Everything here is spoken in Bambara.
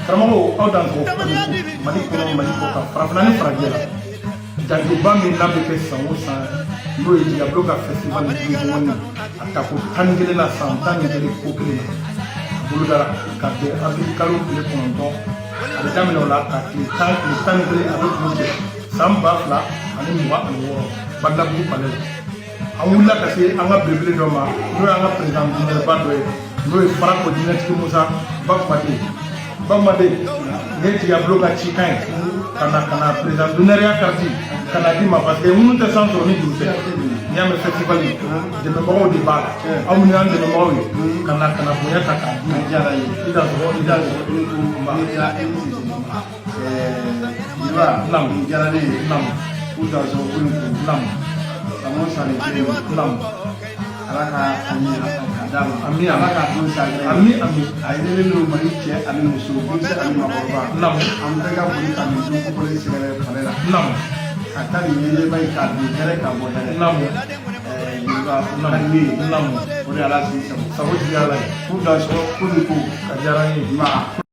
karamɔgɔ aw dan tɔgɔ Mali kɔnɔ Mali kɔ kan farafinna ni farajɛ la janjoba min n'a bɛ kɛ san o san n'o ye Diablo ka festival Dundugɔni a ta ko 11 na san 11 ko kelen na bolodara ka bɛn avril kalo tile 9 a bɛ daminɛ o la ka tile 11 a bɛ tun cɛ san 2026 Badabugu palais la an wulila ka se an ka belebele dɔ ma n'o ye an ka président d'honneur dɔ ye n'o ye Farakɔ Jinɛtigi Musa Bakumade ne Diablo ka cikan ye ka na président d'honneur ya kati ka na di ma parce que minnu tɛ san sɔrɔ ni juru tɛ n'i y'a mɛn festival dɛmɛbagaw de b'a la aw minnu y'an dɛmɛbagaw ye ka na bonya ta k'a di diyara ye i da sɔrɔ Nam diyara ne ye Nam u da sɔrɔ ko nin ko Nam samo sani kelen Nam ala ka ani d'a ma Ami ala ka don sa Ami a yɛlɛlen don Mali cɛ ani muso denmisɛn ani maakɔrɔba Nam an bɛɛ ka boli ka muso kɔkɔlen sɛgɛrɛ palais la Nam ka taa nin ɲɛɲɛba in k'a don hɛrɛ ka bɔ hɛrɛ Nam Nam ni Nam o de ala sigi sago sago diyara ye k'u da sɔrɔ ko nin ko ka diyara ye ma